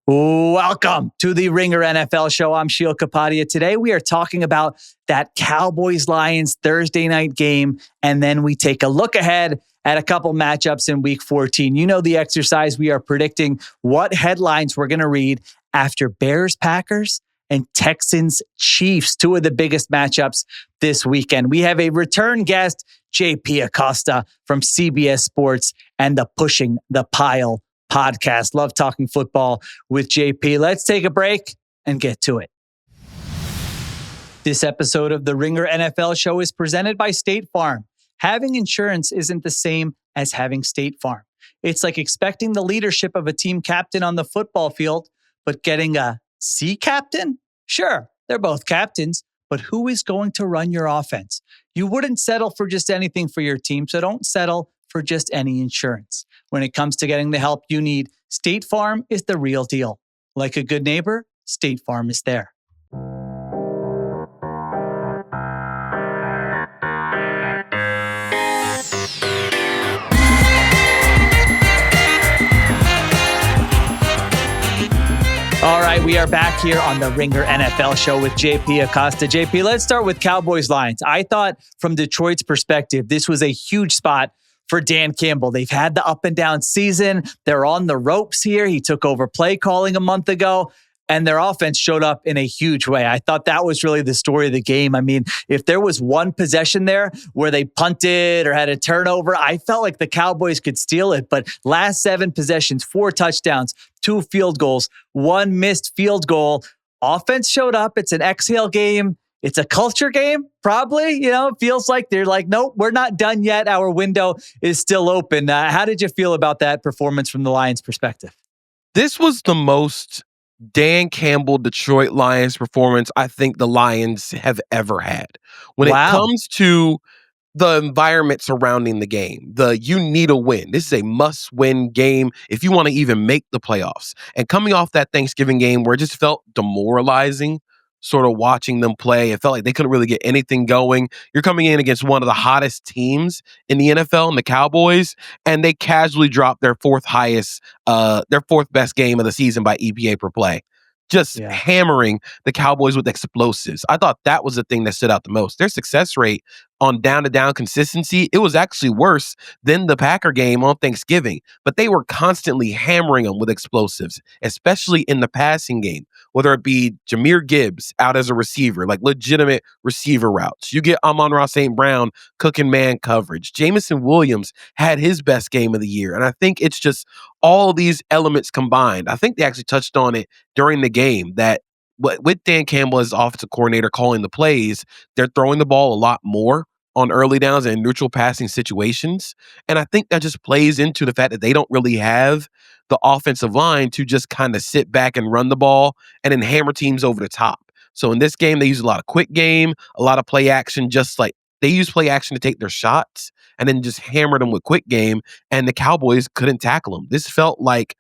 Welcome to the Ringer NFL show. I'm Sheil Kapadia. Today we are talking about that Cowboys-Lions Thursday night game, and then we take a look ahead at a couple matchups in Week 14. You know the exercise. We are predicting what headlines we're going to read after Bears-Packers and Texans-Chiefs, two of the biggest matchups this weekend. We have a return guest, JP Acosta from CBS Sports and the Pushing the Pile podcast. Love talking football with JP. Let's take a break and get to it. This episode of the Ringer NFL show is presented by State Farm. Having insurance isn't the same as having State Farm. It's like expecting the leadership of a team captain on the football field, but getting a C captain? Sure, they're both captains, but who is going to run your offense? You wouldn't settle for just anything for your team, so don't settle for just any insurance. When it comes to getting the help you need, State Farm is the real deal. Like a good neighbor, State Farm is there. All right, we are back here on the Ringer NFL show with JP Acosta. JP, let's start with Cowboys-Lions. I thought from Detroit's perspective, this was a huge spot for Dan Campbell. They've had the up and down season. They're on the ropes here. He took over play calling a month ago, and their offense showed up in a huge way. I thought that was really the story of the game. I mean, if there was one possession there where they punted or had a turnover, I felt like the Cowboys could steal it. But last 7 possessions, 4 touchdowns, 2 field goals, 1 missed field goal. Offense showed up. It's an exhale game. It's a culture game, probably. It feels like they're like, nope, we're not done yet. Our window is still open. How did you feel about that performance from the Lions' perspective? This was the most Dan Campbell Detroit Lions performance I think the Lions have ever had. When it comes to the environment surrounding the game, you need a win. This is a must-win game if you want to even make the playoffs. And coming off that Thanksgiving game where it just felt demoralizing, sort of watching them play, it felt like they couldn't really get anything going. You're coming in against one of the hottest teams in the NFL, and the Cowboys, and they casually dropped their fourth best game of the season by EPA per play. Just hammering the Cowboys with explosives. I thought that was the thing that stood out the most. Their success rate on down-to-down consistency, it was actually worse than the Packer game on Thanksgiving. But they were constantly hammering them with explosives, especially in the passing game, whether it be Jahmyr Gibbs out as a receiver, like legitimate receiver routes. You get Amon-Ra St. Brown cooking man coverage. Jameson Williams had his best game of the year. And I think it's just all these elements combined. I think they actually touched on it during the game that with Dan Campbell as offensive coordinator calling the plays, they're throwing the ball a lot more on early downs and neutral passing situations. And I think that just plays into the fact that they don't really have the offensive line to just kind of sit back and run the ball and then hammer teams over the top. So in this game, they use a lot of quick game, a lot of play action, just like they use play action to take their shots and then just hammer them with quick game. And the Cowboys couldn't tackle them. This felt like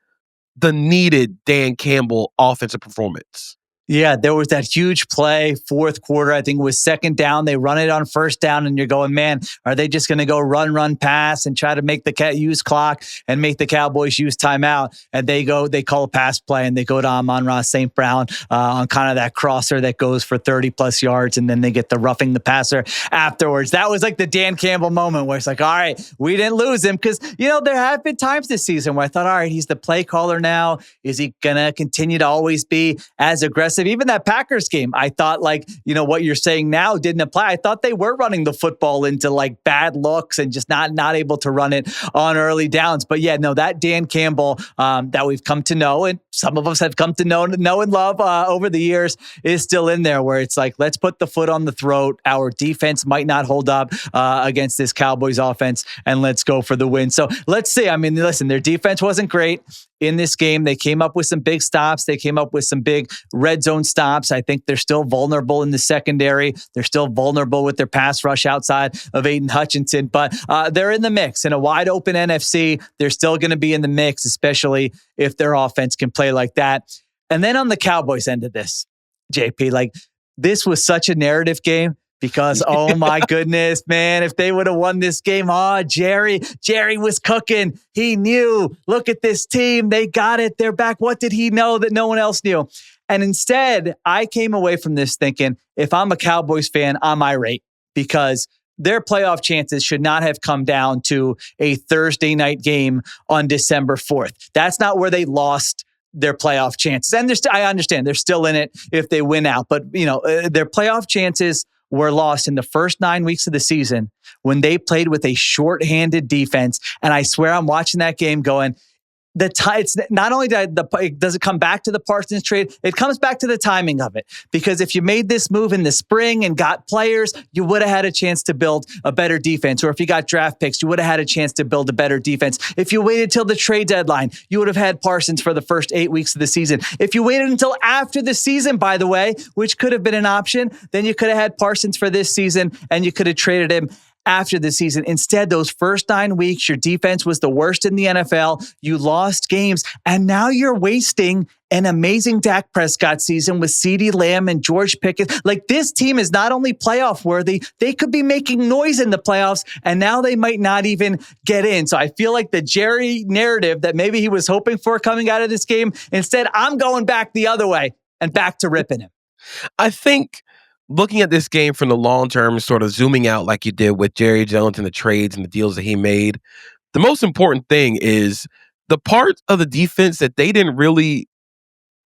the needed Dan Campbell offensive performance. Yeah, there was that huge play, fourth quarter. I think it was second down. They run it on first down, and you're going, man, are they just going to go run, pass, and try to make the use clock and make the Cowboys use timeout? And they call a pass play, and they go to Amon-Ra St. Brown on kind of that crosser that goes for 30-plus yards, and then they get the roughing the passer afterwards. That was like the Dan Campbell moment where it's like, all right, we didn't lose him. Because, there have been times this season where I thought, all right, he's the play caller now. Is he going to continue to always be as aggressive? Even that Packers game, I thought what you're saying now didn't apply. I thought they were running the football into like bad looks and just not able to run it on early downs. But yeah, no, that Dan Campbell that we've come to know, and some of us have come to know and love over the years, is still in there where it's like, let's put the foot on the throat. Our defense might not hold up against this Cowboys offense, and let's go for the win. So let's see. I mean, listen, their defense wasn't great in this game. They came up with some big stops. They came up with some big red zone stops. I think they're still vulnerable in the secondary. They're still vulnerable with their pass rush outside of Aiden Hutchinson, but they're in the mix. In a wide open NFC, they're still going to be in the mix, especially if their offense can play like that. And then on the Cowboys end of this, JP, this was such a narrative game because, oh my goodness, man, if they would have won this game, Jerry was cooking. He knew, look at this team. They got it. They're back. What did he know that no one else knew? And instead, I came away from this thinking, if I'm a Cowboys fan, I'm irate because their playoff chances should not have come down to a Thursday night game on December 4th. That's not where they lost their playoff chances. And I understand they're still in it if they win out, but their playoff chances were lost in the first 9 weeks of the season when they played with a shorthanded defense. And I swear I'm watching that game going, it's not only does it come back to the Parsons trade, it comes back to the timing of it. Because if you made this move in the spring and got players, you would have had a chance to build a better defense. Or if you got draft picks, you would have had a chance to build a better defense. If you waited till the trade deadline, you would have had Parsons for the first 8 weeks of the season. If you waited until after the season, by the way, which could have been an option, then you could have had Parsons for this season and you could have traded him after the season. Instead, those first 9 weeks, your defense was the worst in the NFL. You lost games, and now you're wasting an amazing Dak Prescott season with CeeDee Lamb and George Pickens. Like, this team is not only playoff worthy, they could be making noise in the playoffs, and now they might not even get in. So I feel like the Jerry narrative that maybe he was hoping for coming out of this game, instead, I'm going back the other way and back to ripping him. I think looking at this game from the long term, sort of zooming out like you did with Jerry Jones and the trades and the deals that he made, the most important thing is the part of the defense that they didn't really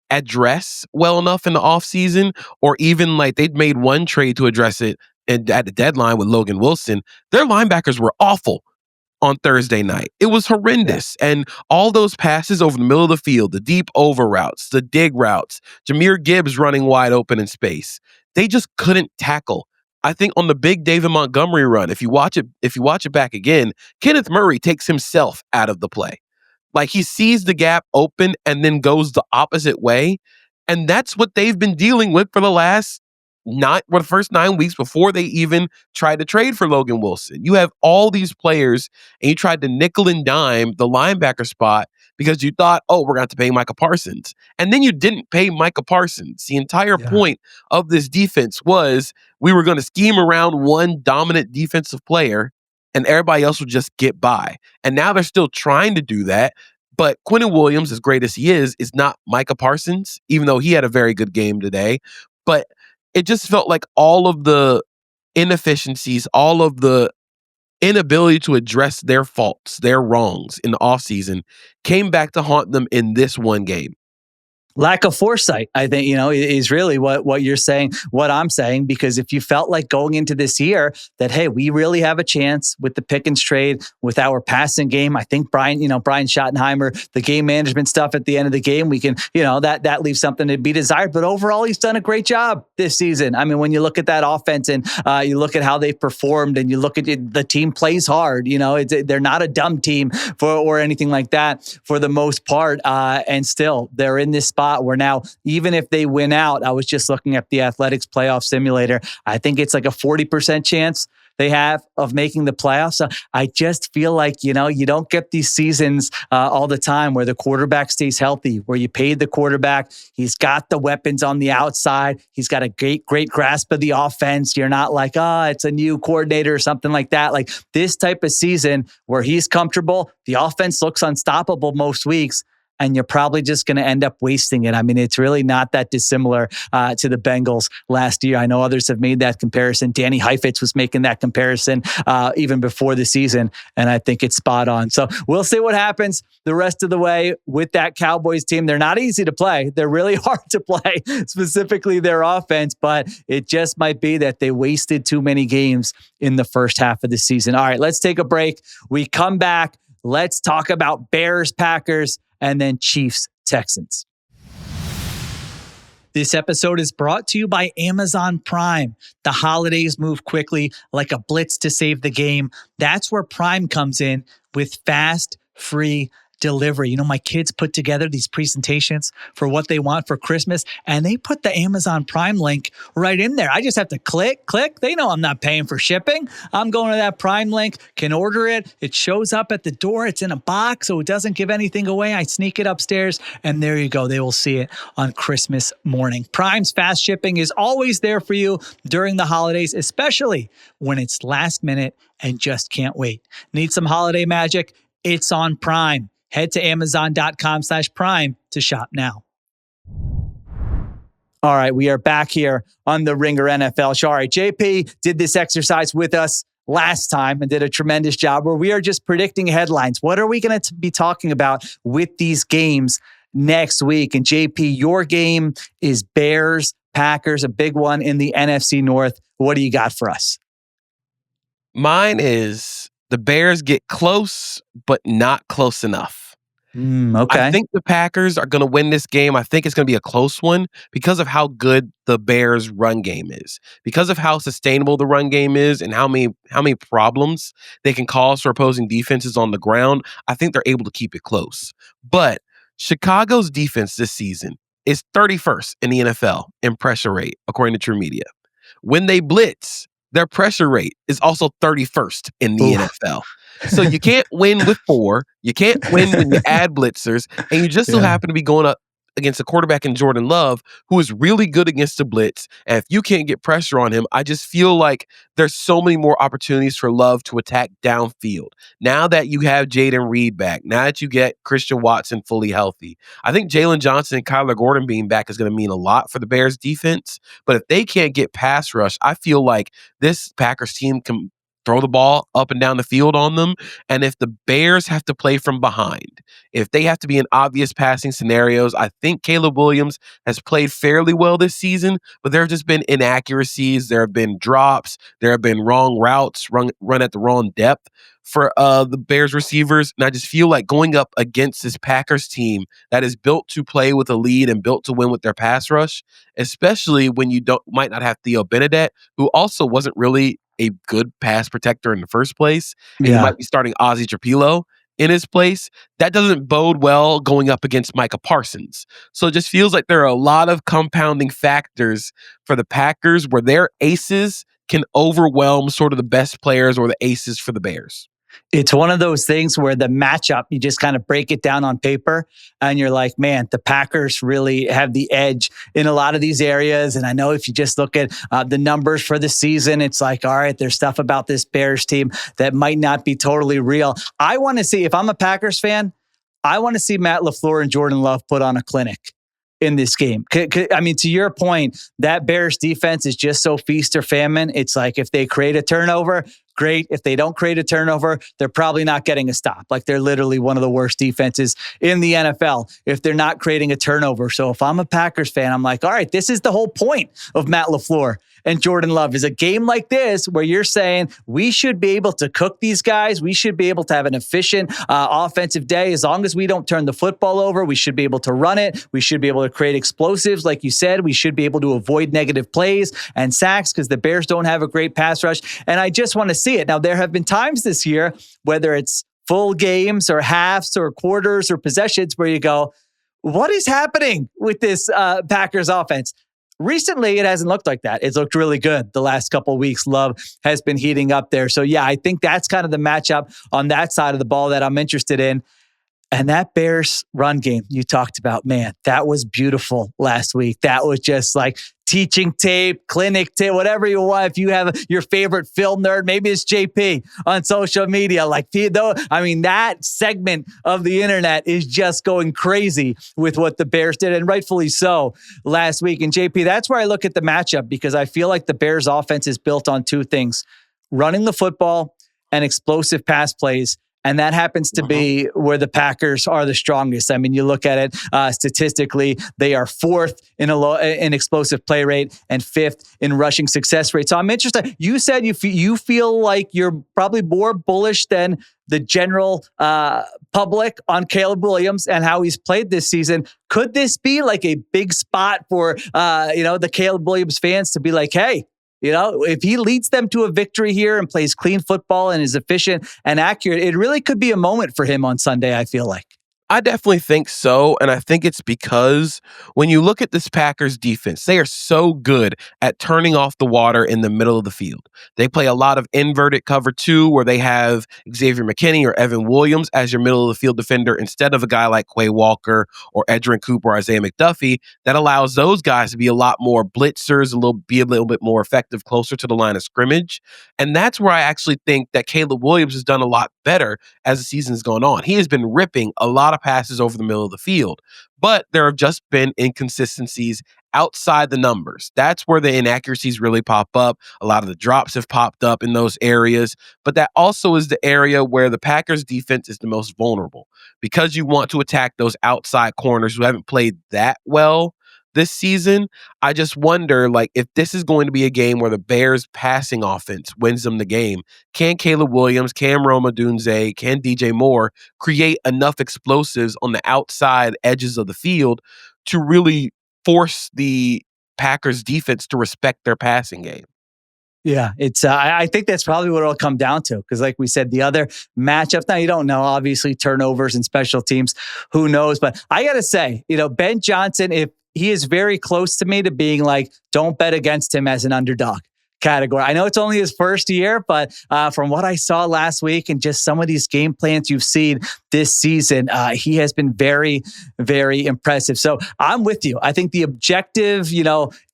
address well enough in the offseason, or even like they'd made one trade to address it at the deadline with Logan Wilson. Their linebackers were awful on Thursday night. It was horrendous. Yeah. And all those passes over the middle of the field, the deep over routes, the dig routes, Jahmyr Gibbs running wide open in space, they just couldn't tackle. I think on the big David Montgomery run, if you watch it back again, Kenneth Murray takes himself out of the play. Like, he sees the gap open and then goes the opposite way. And that's what they've been dealing with for the first 9 weeks before they even tried to trade for Logan Wilson. You have all these players and you tried to nickel and dime the linebacker spot because you thought, we're going to have to pay Micah Parsons. And then you didn't pay Micah Parsons. The entire point of this defense was we were going to scheme around one dominant defensive player and everybody else would just get by. And now they're still trying to do that. But Quinnen Williams, as great as he is not Micah Parsons, even though he had a very good game today. But it just felt like all of the inefficiencies, all of the inability to address their faults, their wrongs in the offseason came back to haunt them in this one game. Lack of foresight, I think, is really what you're saying, what I'm saying, because if you felt like going into this year that, hey, we really have a chance with the Pickens trade, with our passing game, I think Brian Schottenheimer, the game management stuff at the end of the game, we can, that leaves something to be desired. But overall, he's done a great job this season. I mean, when you look at that offense and you look at how they've performed and you look at the team plays hard, they're not a dumb team or anything like that for the most part. And still, they're in this spot where now, even if they win out, I was just looking at the Athletics playoff simulator, I think it's like a 40% chance they have of making the playoffs. So I just feel like, you don't get these seasons all the time where the quarterback stays healthy, where you paid the quarterback. He's got the weapons on the outside. He's got a great grasp of the offense. You're not like, it's a new coordinator or something like that. Like this type of season where he's comfortable, the offense looks unstoppable most weeks, and you're probably just going to end up wasting it. I mean, it's really not that dissimilar to the Bengals last year. I know others have made that comparison. Danny Heifetz was making that comparison even before the season, and I think it's spot on. So we'll see what happens the rest of the way with that Cowboys team. They're not easy to play. They're really hard to play, specifically their offense, but it just might be that they wasted too many games in the first half of the season. All right, let's take a break. We come back. Let's talk about Bears, Packers, and then Chiefs, Texans. This episode is brought to you by Amazon Prime. The holidays move quickly like a blitz to save the game. That's where Prime comes in with fast, free delivery. My kids put together these presentations for what they want for Christmas, and they put the Amazon Prime link right in there. I just have to click. They know I'm not paying for shipping. I'm going to that Prime link, can order it. It shows up at the door. It's in a box, so it doesn't give anything away. I sneak it upstairs, and there you go. They will see it on Christmas morning. Prime's fast shipping is always there for you during the holidays, especially when it's last minute and just can't wait. Need some holiday magic? It's on Prime. Head to Amazon.com/Prime to shop now. All right, we are back here on the Ringer NFL show. All right, JP did this exercise with us last time and did a tremendous job where we are just predicting headlines. What are we going to be talking about with these games next week? And JP, your game is Bears-Packers, a big one in the NFC North. What do you got for us? Mine is the Bears get close, but not close enough. Okay. I think the Packers are going to win this game. I think it's going to be a close one because of how good the Bears' run game is, because of how sustainable the run game is, and how many problems they can cause for opposing defenses on the ground. I think they're able to keep it close. But Chicago's defense this season is 31st in the NFL in pressure rate, according to True Media. When they blitz, their pressure rate is also 31st in the NFL. So you can't win with 4. You can't win when you add blitzers. And you just so happen to be going up against a quarterback in Jordan Love, who is really good against the blitz. And if you can't get pressure on him, I just feel like there's so many more opportunities for Love to attack downfield. Now that you have Jaden Reed back, now that you get Christian Watson fully healthy, I think Jalen Johnson and Kyler Gordon being back is going to mean a lot for the Bears defense. But if they can't get pass rush, I feel like this Packers team can throw the ball up and down the field on them. And if the Bears have to play from behind, if they have to be in obvious passing scenarios, I think Caleb Williams has played fairly well this season, but there have just been inaccuracies. There have been drops. There have been wrong routes run at the wrong depth for the Bears receivers. And I just feel like going up against this Packers team that is built to play with a lead and built to win with their pass rush, especially when you might not have Theo Benedette, who also wasn't really a good pass protector in the first place. And you might be starting Ozzie Trapilo in his place. That doesn't bode well going up against Micah Parsons. So it just feels like there are a lot of compounding factors for the Packers where their aces can overwhelm sort of the best players or the aces for the Bears. It's one of those things where the matchup, you just kind of break it down on paper and you're like, man, the Packers really have the edge in a lot of these areas. And I know if you just look at the numbers for the season, it's like, all right, there's stuff about this Bears team that might not be totally real. I want to see, if I'm a Packers fan, I want to see Matt LaFleur and Jordan Love put on a clinic in this game. I mean, to your point, that Bears defense is just so feast or famine. It's like if they create a turnover, great. If they don't create a turnover, they're probably not getting a stop. Like they're literally one of the worst defenses in the NFL if they're not creating a turnover. So if I'm a Packers fan, I'm like, all right, this is the whole point of Matt LaFleur and Jordan Love, is a game like this where you're saying we should be able to cook these guys. We should be able to have an efficient offensive day. As long as we don't turn the football over, we should be able to run it. We should be able to create explosives. Like you said, we should be able to avoid negative plays and sacks because the Bears don't have a great pass rush. And I just want to see it. Now, there have been times this year, whether it's full games or halves or quarters or possessions, where you go, what is happening with this Packers offense? Recently, it hasn't looked like that. It's looked really good the last couple of weeks. Love has been heating up there. So, yeah, I think that's kind of the matchup on that side of the ball that I'm interested in. And that Bears run game you talked about, man, that was beautiful last week. That was just like teaching tape, clinic tape, whatever you want. If you have your favorite film nerd, maybe it's JP on social media. That segment of the internet is just going crazy with what the Bears did, and rightfully so last week. And JP, that's where I look at the matchup, because I feel like the Bears offense is built on two things: running the football and explosive pass plays. And that happens to be where the Packers are the strongest. I mean, you look at it statistically, they are fourth in explosive play rate and fifth in rushing success rate. So I'm interested. You said you feel like you're probably more bullish than the general public on Caleb Williams and how he's played this season. Could this be like a big spot for the Caleb Williams fans to be like, hey, if he leads them to a victory here and plays clean football and is efficient and accurate, it really could be a moment for him on Sunday, I feel like. I definitely think so, and I think it's because when you look at this Packers defense, they are so good at turning off the water in the middle of the field. They play a lot of inverted cover 2 where they have Xavier McKinney or Evan Williams as your middle of the field defender instead of a guy like Quay Walker or Edgerrin Cooper or Isaiah McDuffie. That allows those guys to be a lot more blitzers, be a little bit more effective closer to the line of scrimmage. And that's where I actually think that Caleb Williams has done a lot better as the season's gone on. He has been ripping a lot of passes over the middle of the field, but there have just been inconsistencies outside the numbers. That's where the inaccuracies really pop up. A lot of the drops have popped up in those areas, but that also is the area where the Packers defense is the most vulnerable because you want to attack those outside corners who haven't played that well this season. I just wonder, like, if this is going to be a game where the Bears passing offense wins them the game, can Caleb Williams, can Rome Odunze, can DJ Moore create enough explosives on the outside edges of the field to really force the Packers defense to respect their passing game? Yeah, it's. I think that's probably what it'll come down to because, like we said, the other matchups. Now you don't know, obviously, turnovers and special teams. Who knows? But I got to say, Ben Johnson, if he is very close to me to being like, don't bet against him as an underdog category. I know it's only his first year, but from what I saw last week and just some of these game plans you've seen this season, he has been very, very impressive. So I'm with you. I think the objective,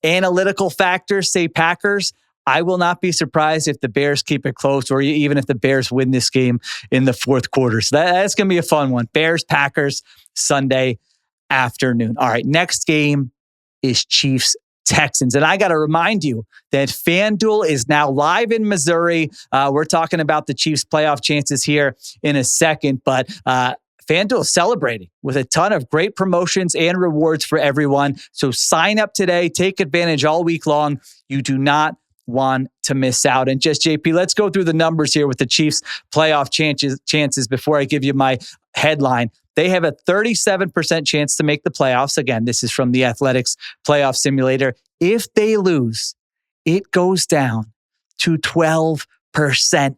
analytical factors say Packers. I will not be surprised if the Bears keep it close or even if the Bears win this game in the fourth quarter. So that's going to be a fun one. Bears, Packers, Sunday afternoon. All right, next game is Chiefs, Texans. And I got to remind you that FanDuel is now live in Missouri. We're talking about the Chiefs playoff chances here in a second, but FanDuel is celebrating with a ton of great promotions and rewards for everyone. So sign up today, take advantage all week long. You do not want to miss out. And just JP, let's go through the numbers here with the Chiefs playoff chances before I give you my headline. They have a 37% chance to make the playoffs. Again, this is from the Athletics Playoff Simulator. If they lose, it goes down to 12%.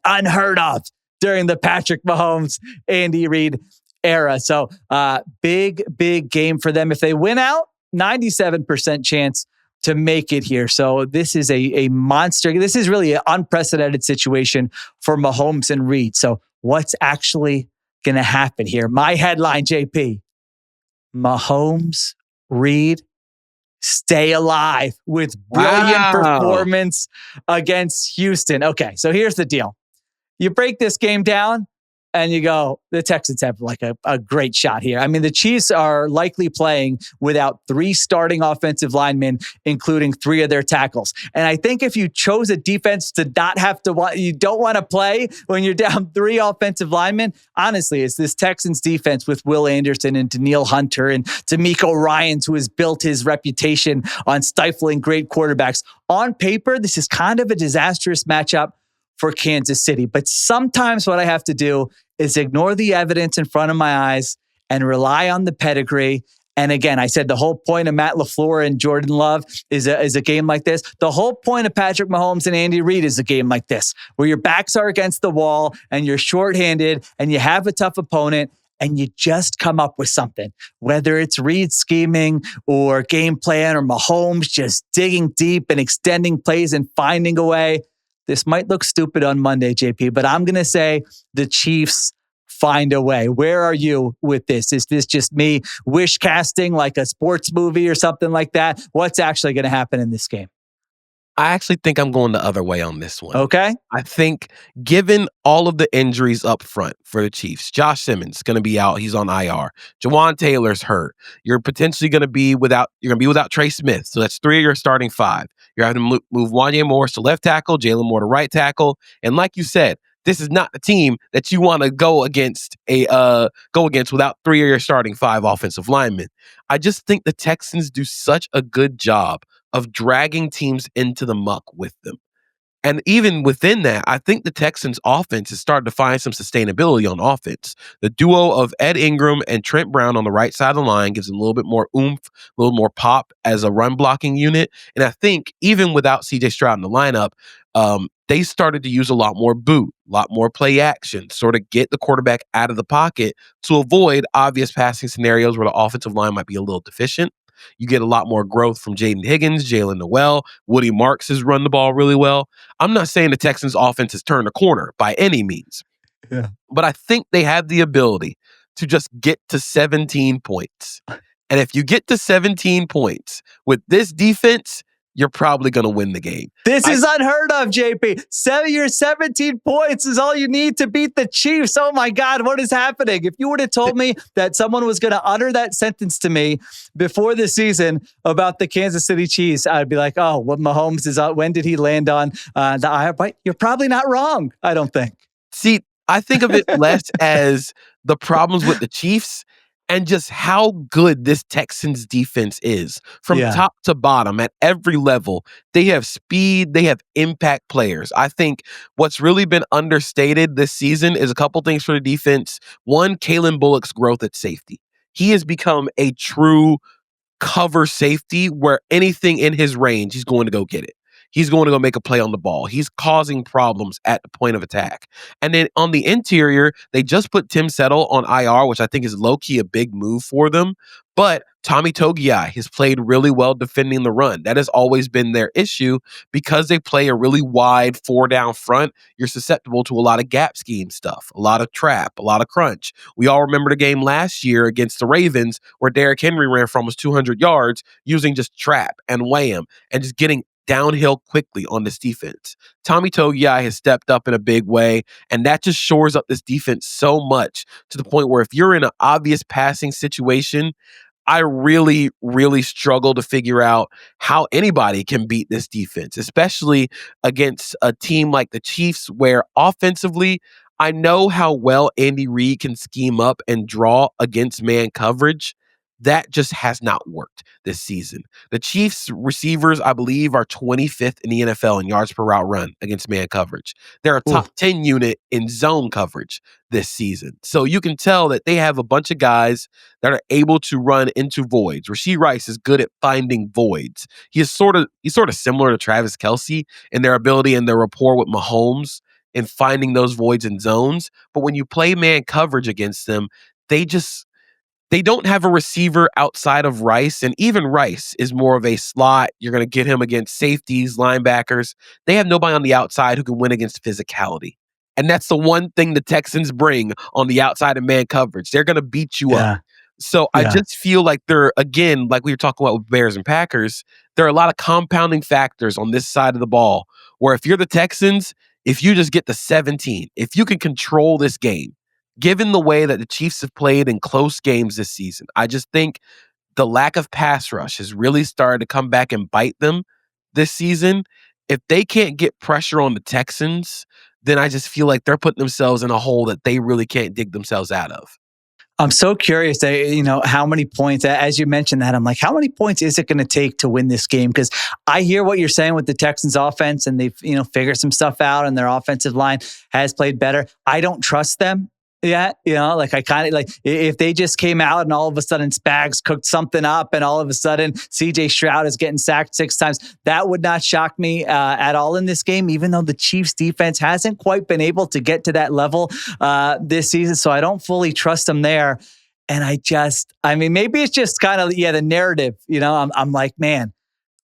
Unheard of during the Patrick Mahomes, Andy Reid era. So big game for them. If they win out, 97% chance to make it here. So this is a monster. This is really an unprecedented situation for Mahomes and Reid. So what's actually going to happen here? My headline, JP, Mahomes, Reid, stay alive with brilliant performance against Houston. Okay, so here's the deal. You break this game down and you go, the Texans have like a great shot here. I mean, the Chiefs are likely playing without 3 starting offensive linemen, including 3 of their tackles. And I think if you chose a defense to not have to, you don't want to play when you're down 3 offensive linemen, honestly, it's this Texans defense with Will Anderson and Daniil Hunter and D'Amico Ryans, who has built his reputation on stifling great quarterbacks. On paper, this is kind of a disastrous matchup for Kansas City. But sometimes what I have to do is ignore the evidence in front of my eyes and rely on the pedigree. And again, I said the whole point of Matt LaFleur and Jordan Love is a game like this. The whole point of Patrick Mahomes and Andy Reid is a game like this, where your backs are against the wall and you're shorthanded and you have a tough opponent and you just come up with something, whether it's Reid scheming or game plan or Mahomes just digging deep and extending plays and finding a way. This might look stupid on Monday, JP, but I'm going to say the Chiefs find a way. Where are you with this? Is this just me wish casting like a sports movie or something like that? What's actually going to happen in this game? I actually think I'm going the other way on this one. Okay. I think given all of the injuries up front for the Chiefs, Josh Simmons is going to be out. He's on IR. Jawan Taylor's hurt. You're potentially going to be without Trey Smith. So that's 3 of your starting 5. You're having to move Wanya Morris to left tackle, Jalen Moore to right tackle. And like you said, this is not the team that you want to go against without 3 of your starting 5 offensive linemen. I just think the Texans do such a good job of dragging teams into the muck with them. And even within that, I think the Texans offense has started to find some sustainability on offense. The duo of Ed Ingram and Trent Brown on the right side of the line gives them a little bit more oomph, a little more pop as a run blocking unit. And I think even without CJ Stroud in the lineup, they started to use a lot more boot, a lot more play action, sort of get the quarterback out of the pocket to avoid obvious passing scenarios where the offensive line might be a little deficient. You get a lot more growth from Jaden Higgins, Jalen Noel. Woody Marks has run the ball really well. I'm not saying the Texans offense has turned a corner by any means, but I think they have the ability to just get to 17 points. And if you get to 17 points with this defense, you're probably going to win the game. This is unheard of, JP. Your 17 points is all you need to beat the Chiefs. Oh my God, what is happening? If you would have told me that someone was going to utter that sentence to me before the season about the Kansas City Chiefs, I'd be like, oh, what Mahomes is, when did he land on the IR? But you're probably not wrong, I don't think. See, I think of it less as the problems with the Chiefs and just how good this Texans defense is from top to bottom at every level. They have speed. They have impact players. I think what's really been understated this season is a couple things for the defense. One, Kalen Bullock's growth at safety. He has become a true cover safety where anything in his range, he's going to go get it. He's going to go make a play on the ball. He's causing problems at the point of attack. And then on the interior, they just put Tim Settle on IR, which I think is low-key a big move for them. But Tommy Togiai has played really well defending the run. That has always been their issue because they play a really wide 4-down front. You're susceptible to a lot of gap scheme stuff, a lot of trap, a lot of crunch. We all remember the game last year against the Ravens where Derrick Henry ran for almost 200 yards using just trap and wham and just getting downhill quickly on this defense. Tommy Togiai has stepped up in a big way, and that just shores up this defense so much to the point where if you're in an obvious passing situation, I really, really struggle to figure out how anybody can beat this defense, especially against a team like the Chiefs, where offensively, I know how well Andy Reid can scheme up and draw against man coverage. That just has not worked this season. The Chiefs receivers, I believe, are 25th in the NFL in yards per route run against man coverage. They're a top 10 unit in zone coverage this season. So you can tell that they have a bunch of guys that are able to run into voids. Rashee Rice is good at finding voids. He's sort of similar to Travis Kelce in their ability and their rapport with Mahomes in finding those voids in zones. But when you play man coverage against them, they don't have a receiver outside of Rice, and even Rice is more of a slot. You're going to get him against safeties, linebackers. They have nobody on the outside who can win against physicality. And that's the one thing the Texans bring on the outside of man coverage. They're going to beat you up. So I just feel like they're, again, like we were talking about with Bears and Packers, there are a lot of compounding factors on this side of the ball where if you're the Texans, if you just get to 17, if you can control this game, given the way that the Chiefs have played in close games this season, I just think the lack of pass rush has really started to come back and bite them this season. If they can't get pressure on the Texans, then I just feel like they're putting themselves in a hole that they really can't dig themselves out of. I'm so curious, how many points, as you mentioned that, I'm like, how many points is it going to take to win this game? Because I hear what you're saying with the Texans offense and they've, figured some stuff out and their offensive line has played better. I don't trust them. Yeah, I kind of like if they just came out and all of a sudden Spags cooked something up and all of a sudden CJ Stroud is getting sacked 6 times, that would not shock me at all in this game, even though the Chiefs defense hasn't quite been able to get to that level this season. So I don't fully trust them there. And maybe it's just kind of, the narrative, I'm like, man,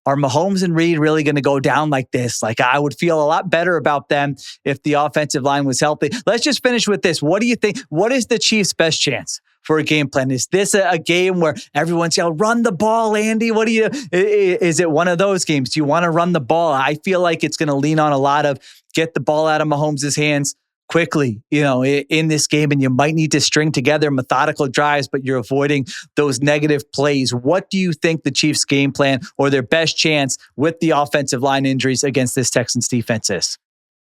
are Mahomes and Reid really going to go down like this? Like, I would feel a lot better about them if the offensive line was healthy. Let's just finish with this. What do you think? What is the Chiefs' best chance for a game plan? Is this a game where everyone's yelling, run the ball, Andy? Is it one of those games? Do you want to run the ball? I feel like it's going to lean on a lot of get the ball out of Mahomes' hands quickly, in this game, and you might need to string together methodical drives, but you're avoiding those negative plays. What do you think the Chiefs' game plan or their best chance with the offensive line injuries against this Texans defense is?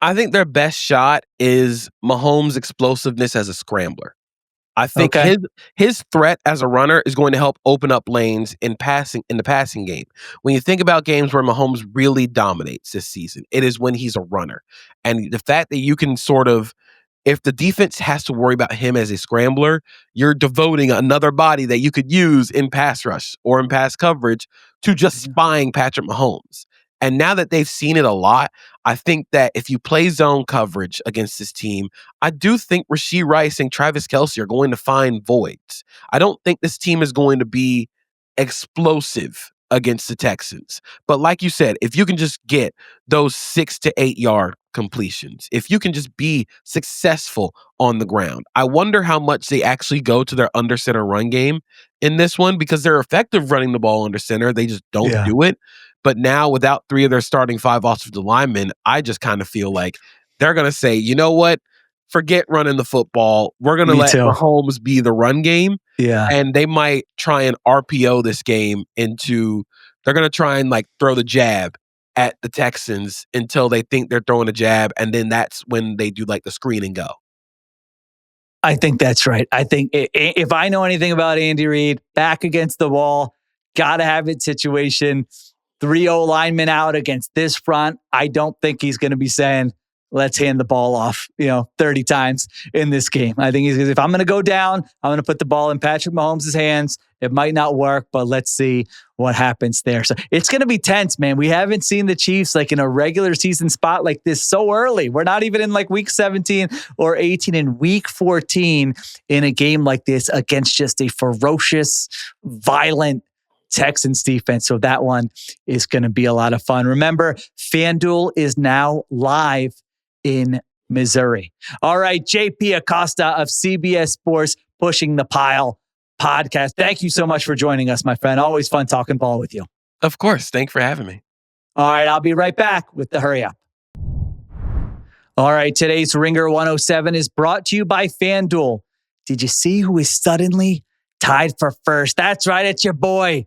I think their best shot is Mahomes' explosiveness as a scrambler. I think his threat as a runner is going to help open up lanes in the passing game. When you think about games where Mahomes really dominates this season, it is when he's a runner. And the fact that you can if the defense has to worry about him as a scrambler, you're devoting another body that you could use in pass rush or in pass coverage to just spying Patrick Mahomes. And now that they've seen it a lot, I think that if you play zone coverage against this team, I do think Rashee Rice and Travis Kelce are going to find voids. I don't think this team is going to be explosive against the Texans. But like you said, if you can just get those 6 to 8 yard completions, if you can just be successful on the ground, I wonder how much they actually go to their under center run game in this one, because they're effective running the ball under center. They just don't do it. But now without 3 of their starting 5 offensive linemen, I just kind of feel like they're going to say, you know what? Forget running the football. We're going to let Mahomes be the run game. Yeah. And they might try and RPO this game into, they're going to try and like throw the jab at the Texans until they think they're throwing a jab. And then that's when they do like the screen and go. I think that's right. I think if I know anything about Andy Reid, back against the wall, got to have it situation. 3 linemen out against this front. I don't think he's going to be saying, let's hand the ball off, 30 times in this game. I think he's, if I'm going to go down, I'm going to put the ball in Patrick Mahomes' hands. It might not work, but let's see what happens there. So it's going to be tense, man. We haven't seen the Chiefs like in a regular season spot like this so early. We're not even in like week 17 or 18, in week 14 in a game like this against just a ferocious, violent Texans defense. So that one is going to be a lot of fun. Remember, FanDuel is now live in Missouri. All right, JP Acosta of CBS Sports, Pushing the Pile podcast. Thank you so much for joining us, my friend. Always fun talking ball with you. Of course. Thanks for having me. All right, I'll be right back with the hurry up. All right, today's Ringer 107 is brought to you by FanDuel. Did you see who is suddenly tied for first? That's right, it's your boy.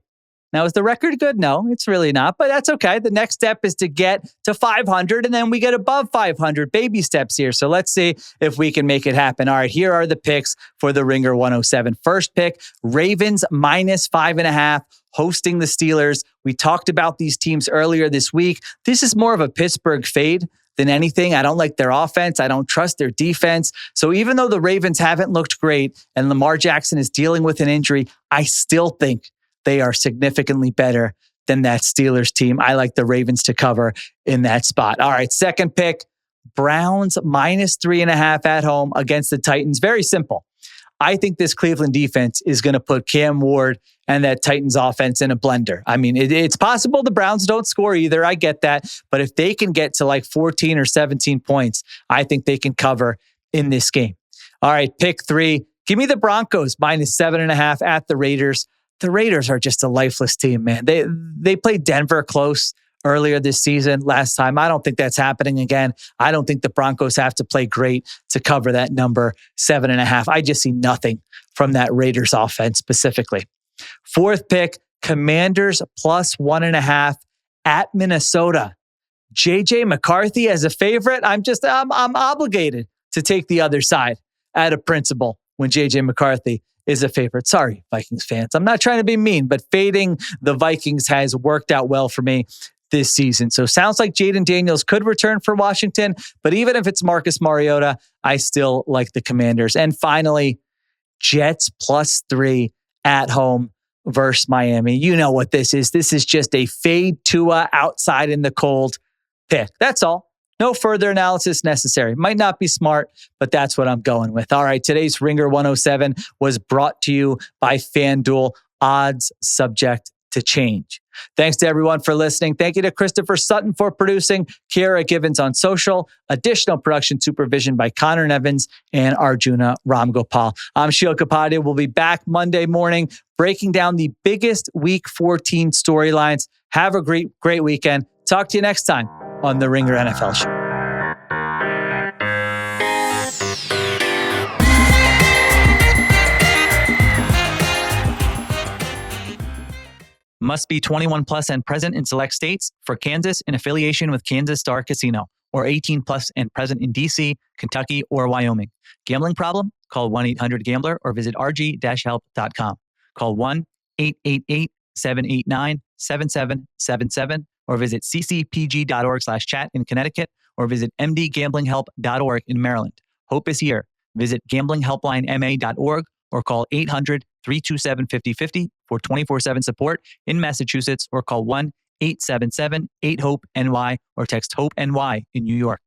Now, is the record good? No, it's really not, but that's okay. The next step is to get to 500, and then we get above 500. Baby steps here. So let's see if we can make it happen. All right, here are the picks for the Ringer 107. First pick, Ravens -5.5, hosting the Steelers. We talked about these teams earlier this week. This is more of a Pittsburgh fade than anything. I don't like their offense. I don't trust their defense. So even though the Ravens haven't looked great and Lamar Jackson is dealing with an injury, I still think they are significantly better than that Steelers team. I like the Ravens to cover in that spot. All right, second pick, Browns -3.5 at home against the Titans. Very simple. I think this Cleveland defense is going to put Cam Ward and that Titans offense in a blender. I mean, it's possible the Browns don't score either. I get that. But if they can get to like 14 or 17 points, I think they can cover in this game. All right, pick 3. Give me the Broncos -7.5 at the Raiders. The Raiders are just a lifeless team, man. They played Denver close earlier this season, last time. I don't think that's happening again. I don't think the Broncos have to play great to cover that number 7.5. I just see nothing from that Raiders offense specifically. Fourth pick, Commanders +1.5 at Minnesota. JJ McCarthy as a favorite. I'm obligated to take the other side out of principle when JJ McCarthy is a favorite. Sorry, Vikings fans. I'm not trying to be mean, but fading the Vikings has worked out well for me this season. So sounds like Jaden Daniels could return for Washington, but even if it's Marcus Mariota, I still like the Commanders. And finally, Jets +3 at home versus Miami. You know what this is. This is just a fade Tua outside in the cold pick. That's all. No further analysis necessary. Might not be smart, but that's what I'm going with. All right, today's Ringer 107 was brought to you by FanDuel. Odds subject to change. Thanks to everyone for listening. Thank you to Christopher Sutton for producing, Kiera Givens on social, additional production supervision by Conor Nevins and Arjuna Ramgopowell. I'm Sheil Kapadia. We'll be back Monday morning breaking down the biggest Week 14 storylines. Have a great weekend. Talk to you next time on the Ringer NFL Show. Must be 21 plus and present in select states. For Kansas, in affiliation with Kansas Star Casino, or 18 plus and present in DC, Kentucky, or Wyoming. Gambling problem? Call 1-800-GAMBLER or visit rg-help.com. Call 1-888-789-7777 or visit ccpg.org/chat in Connecticut or visit mdgamblinghelp.org in Maryland. Hope is here. Visit gamblinghelplinema.org or call 800-327-5050 for 24/7 support in Massachusetts or call 877-8-HOPE-NY or text HOPE-NY in New York.